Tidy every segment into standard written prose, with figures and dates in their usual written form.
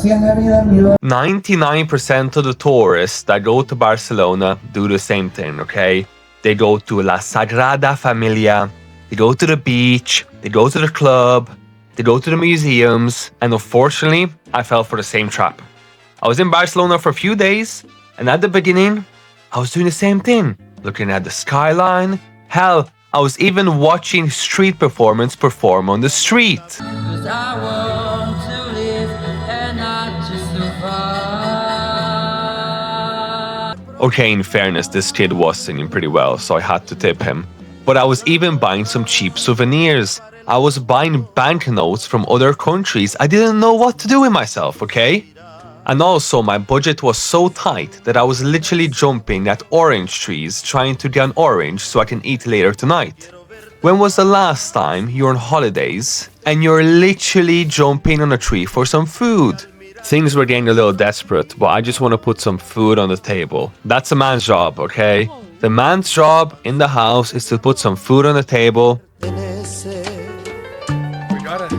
99% of the tourists that go to Barcelona do the same thing, okay? They go to La Sagrada Familia, they go to the beach, they go to the club, they go to the museums, and unfortunately, I fell for the same trap. I was in Barcelona for a few days, and at the beginning, I was doing the same thing, looking at the skyline. Hell, I was even watching street performers perform on the street. Okay, in fairness, this kid was singing pretty well, so I had to tip him. But I was even buying some cheap souvenirs. I was buying banknotes from other countries. I didn't know what to do with myself, okay? And also, my budget was so tight that I was literally jumping at orange trees trying to get an orange so I can eat later tonight. When was the last time you're on holidays and you're literally jumping on a tree for some food? Things were getting a little desperate, but I just want to put some food on the table. That's a man's job, okay? The man's job in the house is to put some food on the table. We got it.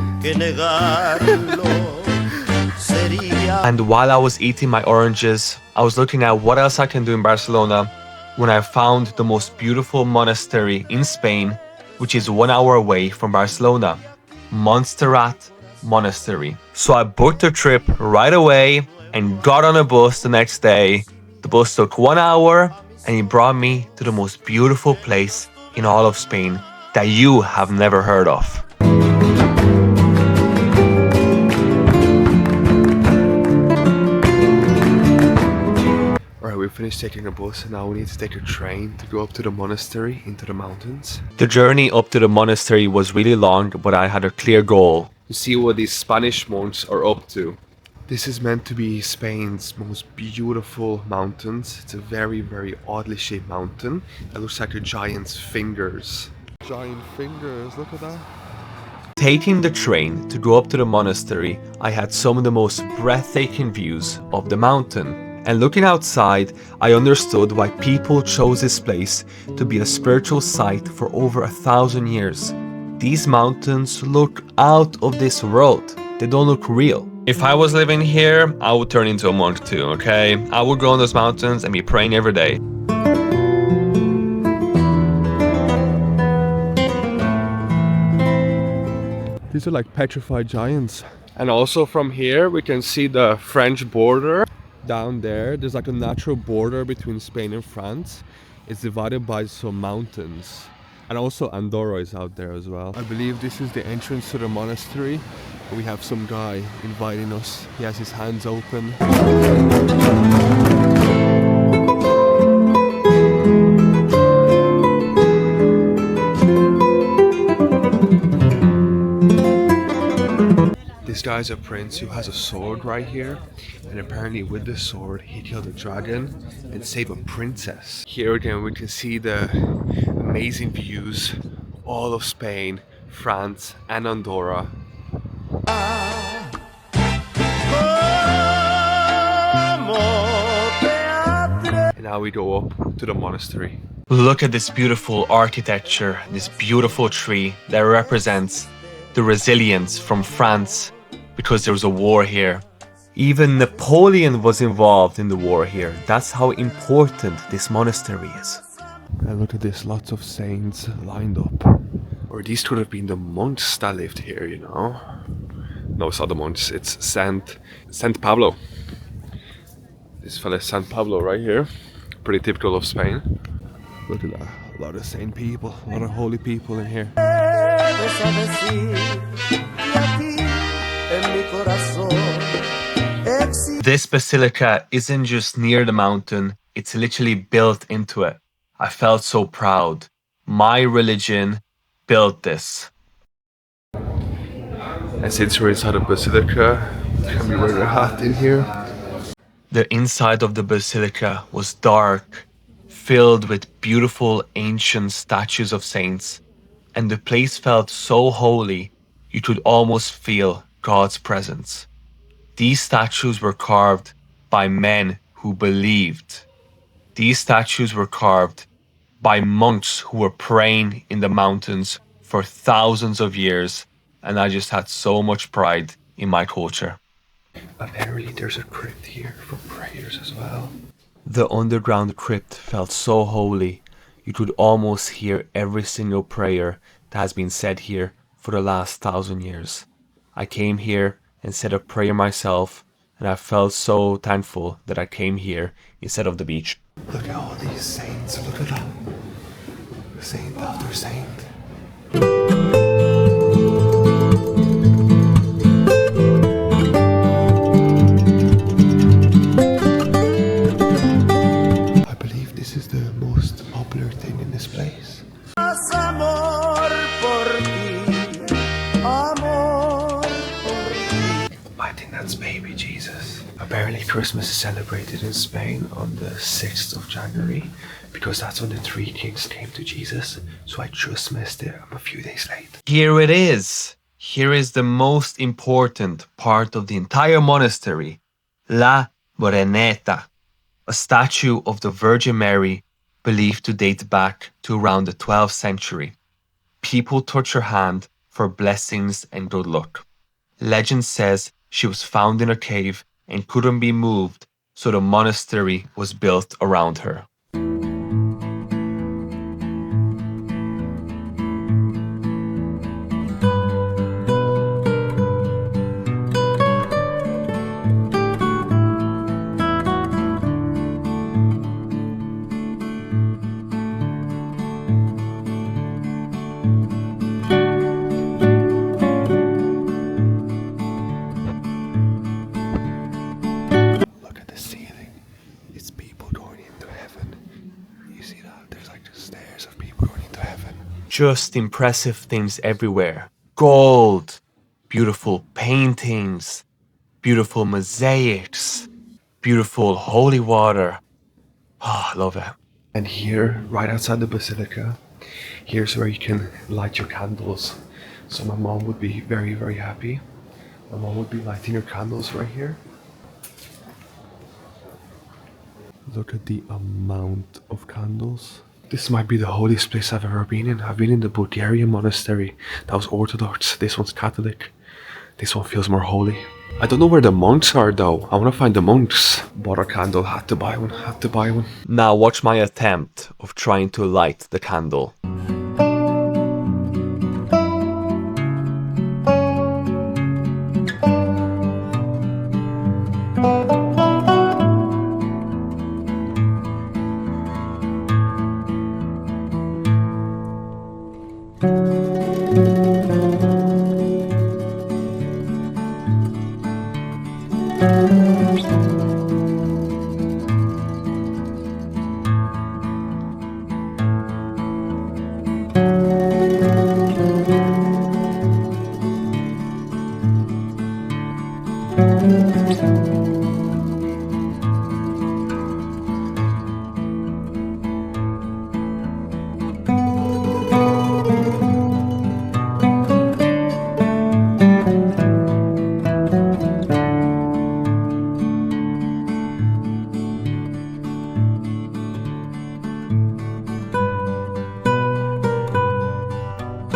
And while I was eating my oranges, I was looking at what else I can do in Barcelona when I found the most beautiful monastery in Spain, which is 1 hour away from Barcelona, Montserrat Monastery. So I booked a trip right away and got on a bus the next day. The bus took 1 hour and it brought me to the most beautiful place in all of Spain that you have never heard of. We finished taking a bus and now we need to take a train to go up to the monastery into the mountains. The journey up to the monastery was really long, but I had a clear goal to see what these Spanish monks are up to. This is meant to be Spain's most beautiful mountains. It's a very, very oddly shaped mountain that looks like a giant's fingers. Giant fingers, look at that. Taking the train to go up to the monastery, I had some of the most breathtaking views of the mountain. And looking outside, I understood why people chose this place to be a spiritual site for over 1,000 years. These mountains look out of this world. They don't look real. If I was living here, I would turn into a monk too, okay? I would go on those mountains and be praying every day. These are like petrified giants. And also from here, we can see the French border. Down there's like a natural border between Spain and France. It's divided by some mountains. And also Andorra is out there as well. I believe this is the entrance to the monastery. We have some guy inviting us. He has his hands open. This guy's a prince who has a sword right here, and apparently with this sword he killed a dragon and saved a princess. Here again we can see the amazing views of all of Spain, France and Andorra. And now we go up to the monastery. Look at this beautiful architecture, this beautiful tree that represents the resilience from France, because there was a war here. Even Napoleon was involved in the war here. That's how important this monastery is. And look at this, lots of saints lined up. Or these could have been the monks that lived here, you know? No, it's not the monks, it's Saint Pablo. This fella is Saint Pablo right here. Pretty typical of Spain. Look at that, a lot of saint people, a lot of holy people in here. This basilica isn't just near the mountain, it's literally built into it. I felt so proud. My religion built this. And since we're inside a basilica, can we wear a hat in here? The inside of the basilica was dark, filled with beautiful ancient statues of saints, and the place felt so holy you could almost feel God's presence. These statues were carved by men who believed. These statues were carved by monks who were praying in the mountains for thousands of years, and I just had so much pride in my culture. Apparently there's a crypt here for prayers as well. The underground crypt felt so holy. You could almost hear every single prayer that has been said here for the last 1,000 years. I came here and said a prayer myself, and I felt so thankful that I came here instead of the beach. Look at all these saints, look at that. Saint after saint. I believe this is the most popular thing in this place. I think that's baby Jesus. Apparently Christmas is celebrated in Spain on the 6th of January because that's when the three kings came to Jesus. So I just missed it. I'm a few days late. Here it is. Here is the most important part of the entire monastery. La Moreneta, a statue of the Virgin Mary believed to date back to around the 12th century. People touch her hand for blessings and good luck. Legend says she was found in a cave and couldn't be moved, so the monastery was built around her. Just impressive things everywhere. Gold, beautiful paintings, beautiful mosaics, beautiful holy water. Oh, I love it. And here, right outside the Basilica, here's where you can light your candles. So my mom would be very, very happy. My mom would be lighting her candles right here. Look at the amount of candles. This might be the holiest place I've ever been in. I've been in the Bulgarian monastery. That was Orthodox. This one's Catholic. This one feels more holy. I don't know where the monks are though. I want to find the monks. Bought a candle, had to buy one. Now watch my attempt of trying to light the candle.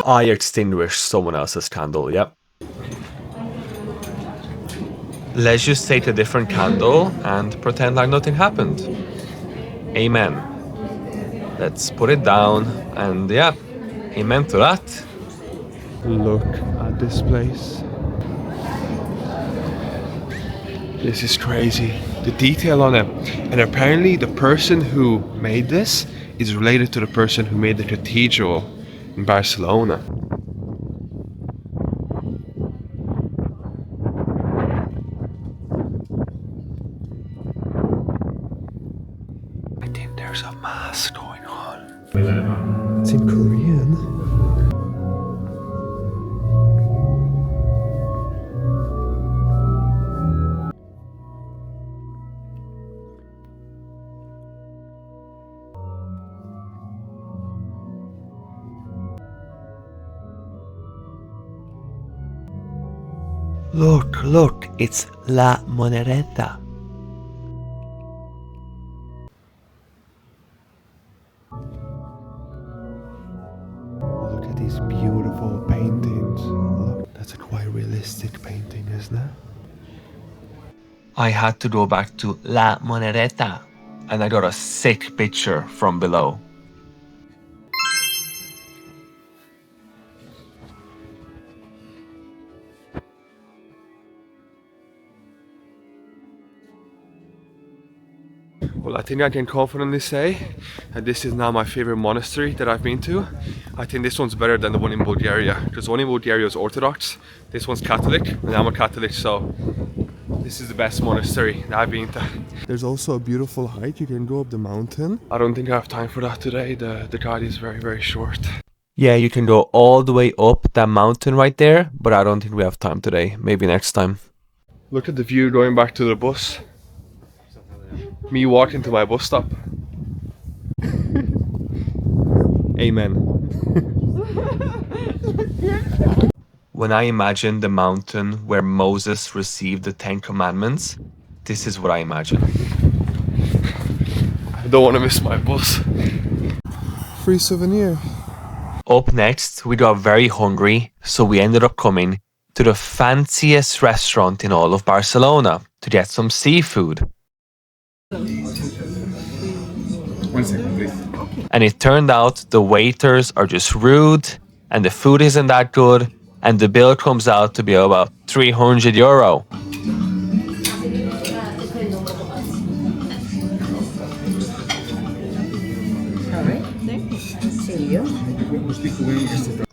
I extinguished someone else's candle, yep. Let's just take a different candle and pretend like nothing happened. Amen. Let's put it down and yeah, amen to that. Look at this place. This is crazy. The detail on it. And apparently the person who made this is related to the person who made the cathedral in Barcelona. I think there's a mass going on. It's in Korean. Look, it's La Moreneta. Look at these beautiful paintings. Look, that's a quite realistic painting, isn't it? I had to go back to La Moreneta, and I got a sick picture from below. Well, I think I can confidently say that this is now my favorite monastery that I've been to. I think this one's better than the one in Bulgaria, because the one in Bulgaria is Orthodox, this one's Catholic, and I'm a Catholic, so this is the best monastery that I've been to. There's also a beautiful hike, you can go up the mountain. I don't think I have time for that today, the guide is very, very short. Yeah, you can go all the way up that mountain right there, but I don't think we have time today, maybe next time. Look at the view going back to the bus. Me walking to my bus stop. Amen. When I imagine the mountain where Moses received the 10 Commandments, this is what I imagine. I don't want to miss my bus. Free souvenir. Up next, we got very hungry, so we ended up coming to the fanciest restaurant in all of Barcelona to get some seafood. 1 second, please. And it turned out the waiters are just rude and the food isn't that good and the bill comes out to be about €300.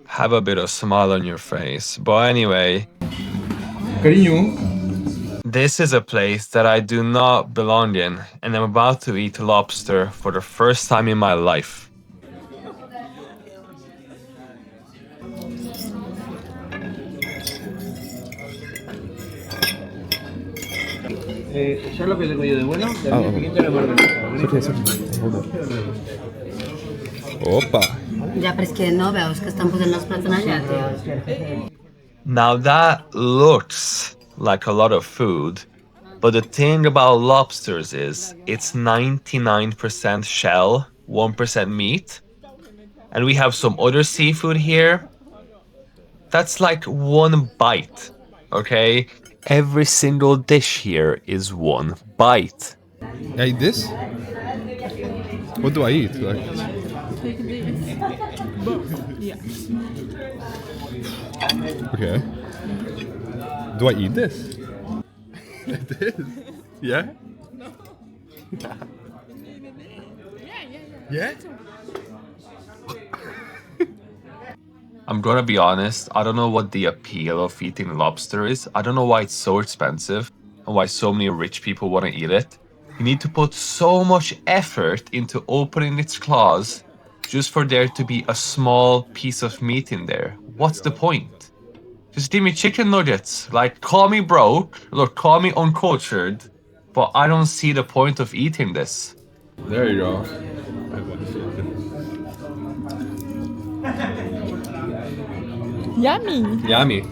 Have a bit of smile on your face. But anyway, Cariño. this is a place that I do not belong in, and I'm about to eat lobster for the first time in my life. Ya lo que tengo yo de bueno, también pequeño la margarita. Opa. Ja, però és que no veus que estan posant els plats en allà, tio? Now that looks like a lot of food, but the thing about lobsters is it's 99% shell, 1% meat. And we have some other seafood here. That's like one bite, okay? Every single dish here is one bite. I eat this? What do I eat? Like... Okay. Do I eat this? This? Yeah? No. Yeah? I'm gonna be honest, I don't know what the appeal of eating lobster is. I don't know why it's so expensive and why so many rich people want to eat it. You need to put so much effort into opening its claws just for there to be a small piece of meat in there. What's the point? Just give me chicken nuggets. Like, call me broke, look, call me uncultured, but I don't see the point of eating this. There you go. Yummy. Yummy.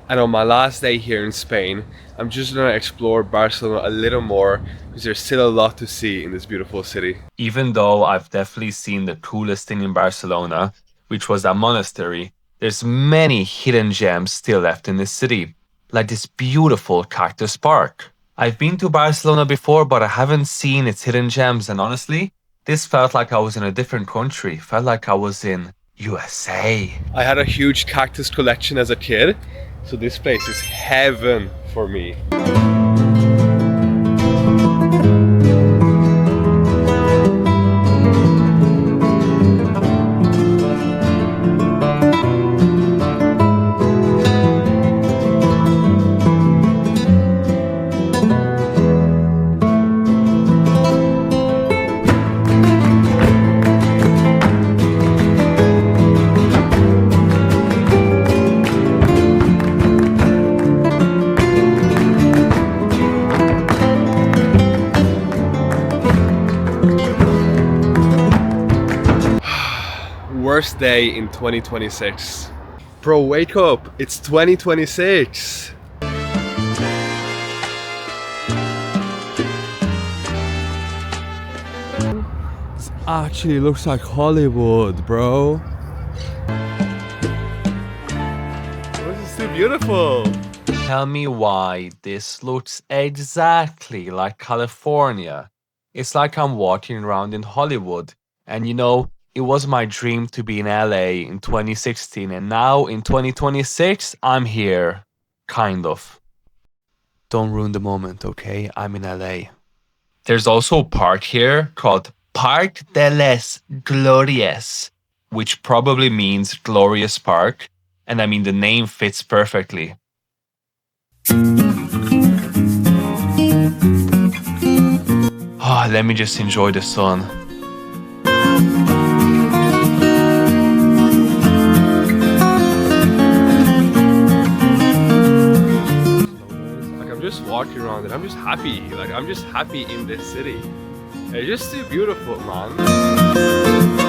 And on my last day here in Spain, I'm just gonna explore Barcelona a little more because there's still a lot to see in this beautiful city. Even though I've definitely seen the coolest thing in Barcelona, which was that monastery, there's many hidden gems still left in this city, like this beautiful cactus park. I've been to Barcelona before, but I haven't seen its hidden gems, and honestly, this felt like I was in a different country, felt like I was in USA. I had a huge cactus collection as a kid, so this place is heaven for me. Worst day in 2026. Bro, wake up, it's 2026. This actually looks like Hollywood, bro. This is too beautiful. Tell me why this looks exactly like California. It's like I'm walking around in Hollywood. And you know, it was my dream to be in LA in 2016, and now in 2026, I'm here. Kind of. Don't ruin the moment, okay? I'm in LA. There's also a park here called Parc de les Glorieuses, which probably means glorious park. And I mean, the name fits perfectly. Ah, let me just enjoy the sun. Like, I'm just walking around and I'm just happy. Like, I'm just happy in this city. It's just too beautiful, man.